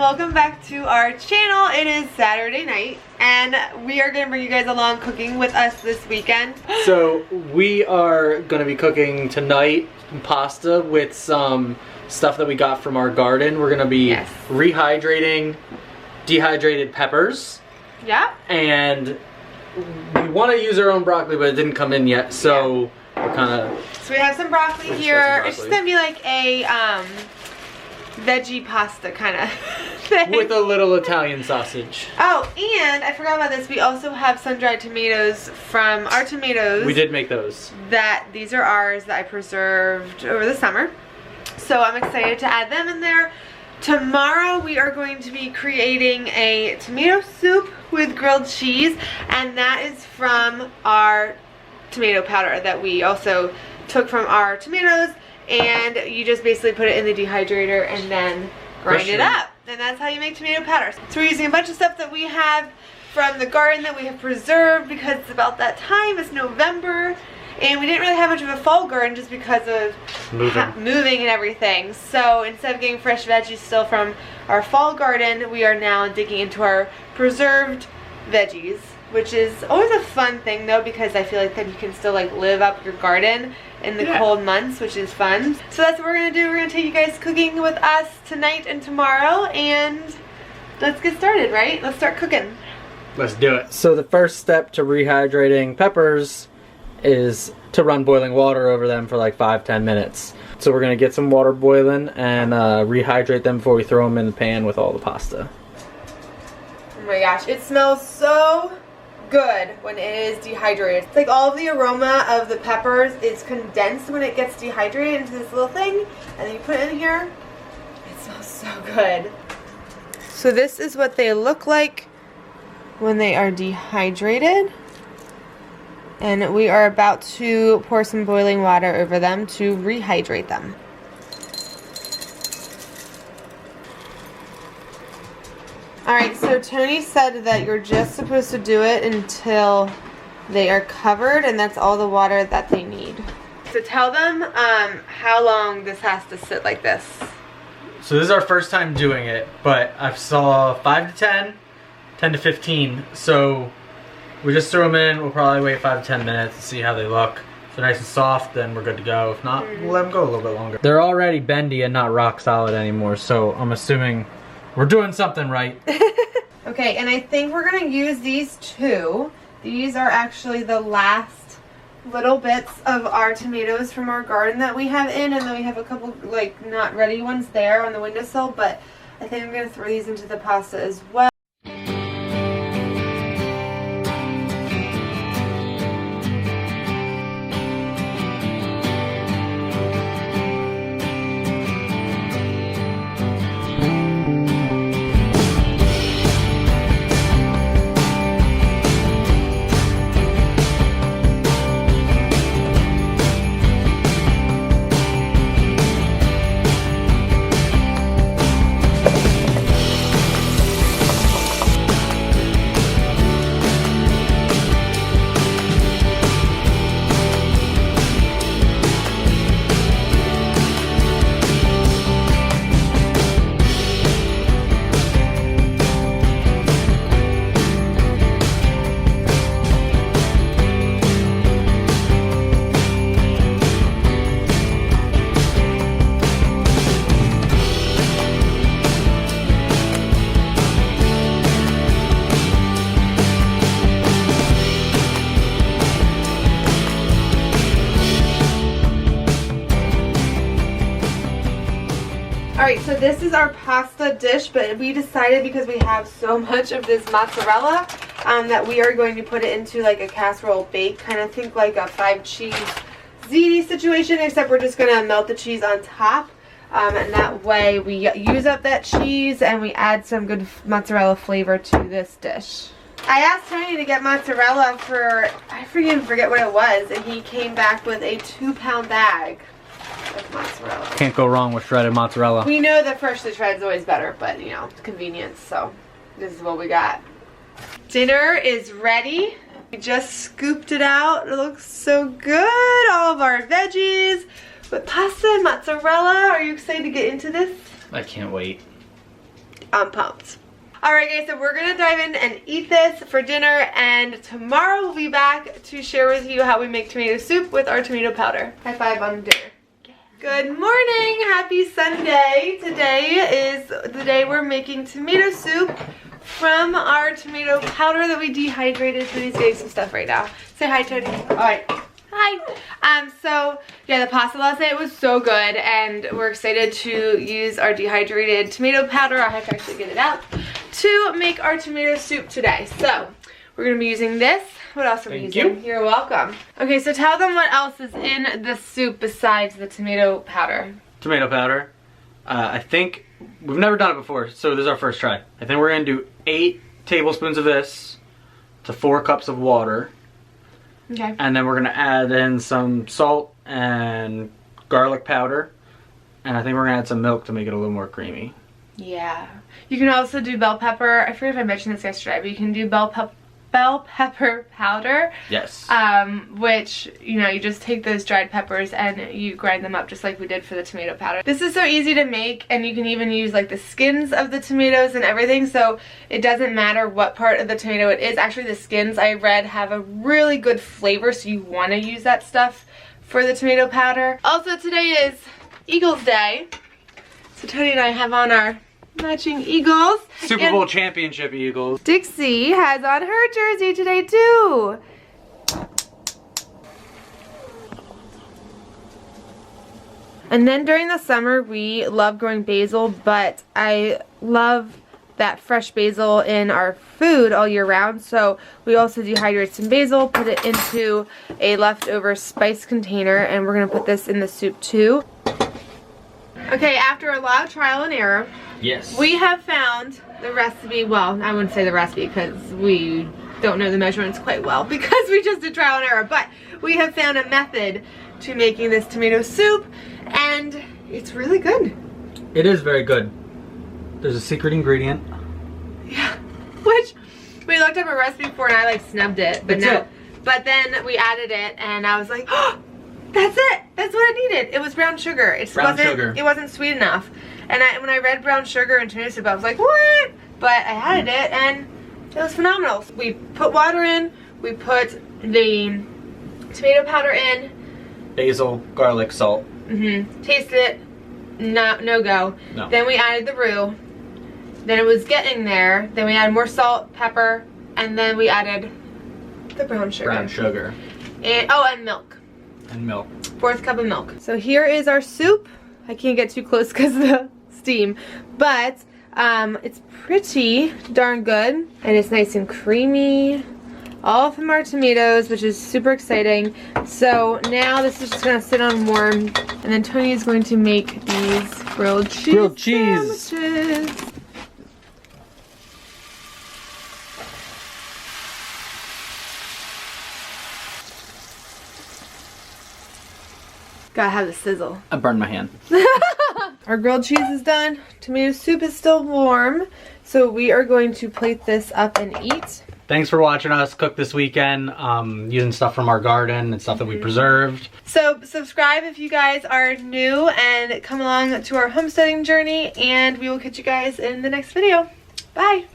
welcome back to our channel. It is Saturday night and we are going to bring you guys along cooking with us this weekend. So we are going to be cooking tonight pasta with some stuff that we got from our garden. We're going to be rehydrating dehydrated peppers. Yeah. And we want to use our own broccoli, but it didn't come in yet, so we're kind of... So we have some broccoli here. It's just going to be like a veggie pasta kind of thing. With a little Italian sausage. Oh, and I forgot about this. We also have sun-dried tomatoes from our tomatoes. We did make those. These are ours that I preserved over the summer. So I'm excited to add them in there. Tomorrow we are going to be creating a tomato soup with grilled cheese, and that is from our tomato powder that we also took from our tomatoes, and you just basically put it in the dehydrator and then grind it up, and that's how you make tomato powder. So we're using a bunch of stuff that we have from the garden that we have preserved because it's about that time. It's November. And we didn't really have much of a fall garden just because of moving and everything. So instead of getting fresh veggies still from our fall garden, we are now digging into our preserved veggies, which is always a fun thing though, because I feel like then you can still like live up your garden in the cold months, which is fun. So that's what we're gonna do. We're gonna take you guys cooking with us tonight and tomorrow, and let's get started, right? Let's start cooking. Let's do it. So the first step to rehydrating peppers is to run boiling water over them for like 5-10 minutes. So we're gonna get some water boiling and rehydrate them before we throw them in the pan with all the pasta. Oh my gosh, it smells so good when it is dehydrated. It's like all of the aroma of the peppers is condensed when it gets dehydrated into this little thing, and then you put it in here. It smells so good. So this is what they look like when they are dehydrated. And we are about to pour some boiling water over them to rehydrate them. Alright, so Tony said that you're just supposed to do it until they are covered, and that's all the water that they need. So tell them how long this has to sit like this. So this is our first time doing it, but I saw 5 to 10, 10 to 15, so we just throw them in. We'll probably wait 5 to 10 minutes to see how they look. If they're nice and soft, then we're good to go. If not, we'll let them go a little bit longer. They're already bendy and not rock solid anymore, so I'm assuming we're doing something right. Okay, and I think we're gonna use these two. These are actually the last little bits of our tomatoes from our garden that we have in, and then we have a couple like not ready ones there on the windowsill, but I think I'm gonna throw these into the pasta as well. Alright, so this is our pasta dish, but we decided because we have so much of this mozzarella that we are going to put it into like a casserole bake, kind of think like a 5-cheese ziti situation, except we're just going to melt the cheese on top, and that way we use up that cheese and we add some good mozzarella flavor to this dish. I asked Tony to get mozzarella for, I forget what it was, and he came back with a 2-pound bag of mozzarella. Can't go wrong with shredded mozzarella. We know that freshly shredded is always better, but you know, it's convenience, so this is what we got. Dinner is ready. We just scooped it out. It looks so good. All of our veggies with pasta and mozzarella. Are you excited to get into this? I can't wait. I'm pumped. Alright guys, so we're gonna dive in and eat this for dinner, and tomorrow we'll be back to share with you how we make tomato soup with our tomato powder. High five on dinner. Good morning, happy Sunday. Today is the day we're making tomato soup from our tomato powder that we dehydrated. Tony's getting some stuff right now. Say hi, Tony. Hi. Hi. So yeah, the pasta last night was so good, and we're excited to use our dehydrated tomato powder. I have to actually get it out to make our tomato soup today. So we're gonna be using this. What else are we using? You're welcome. Okay, so tell them what else is in the soup besides the tomato powder. Tomato powder. I think we've never done it before, so this is our first try. I think we're gonna do 8 tablespoons of this to 4 cups of water. Okay. And then we're gonna add in some salt and garlic powder. And I think we're gonna add some milk to make it a little more creamy. Yeah. You can also do bell pepper. I forget if I mentioned this yesterday, but you can do bell pepper powder. Yes. Which, you know, you just take those dried peppers and you grind them up just like we did for the tomato powder. This is so easy to make, and you can even use like the skins of the tomatoes and everything, so it doesn't matter what part of the tomato it is. Actually, the skins, I read, have a really good flavor, so you want to use that stuff for the tomato powder. Also, today is Eagles Day, so Tony and I have on our matching Eagles. Super Bowl championship Eagles. Dixie has on her jersey today too. And then during the summer we love growing basil, but I love that fresh basil in our food all year round, so we also dehydrate some basil, put it into a leftover spice container, and we're going to put this in the soup too. Okay, after a lot of trial and error, yes, we have found the recipe. Well, I wouldn't say the recipe because we don't know the measurements quite well because we just did trial and error, but we have found a method to making this tomato soup, and it's really good. It is very good. There's a secret ingredient. Yeah, which we looked up a recipe for and I like snubbed it, but but then we added it and I was like, oh, that's it. That's what I needed. It was brown sugar. It wasn't sweet enough. And when I read brown sugar and tomato soup, I was like, what? But I added it and it was phenomenal. We put water in. We put the tomato powder in. Basil, garlic, salt. Tasted it. No go. No. Then we added the roux. Then it was getting there. Then we added more salt, pepper, and then we added the brown sugar. Brown sugar. And, oh, and milk. And milk. 4th cup of milk. So here is our soup. I can't get too close because of the steam, but it's pretty darn good, and it's nice and creamy, all from our tomatoes, which is super exciting. So now this is just gonna sit on warm, and then Tony is going to make these grilled cheese sandwiches. Gotta have the sizzle. I burned my hand. Our grilled cheese is done. Tomato soup is still warm. So we are going to plate this up and eat. Thanks for watching us cook this weekend, using stuff from our garden and stuff that we preserved. So subscribe if you guys are new and come along to our homesteading journey, and we will catch you guys in the next video. Bye.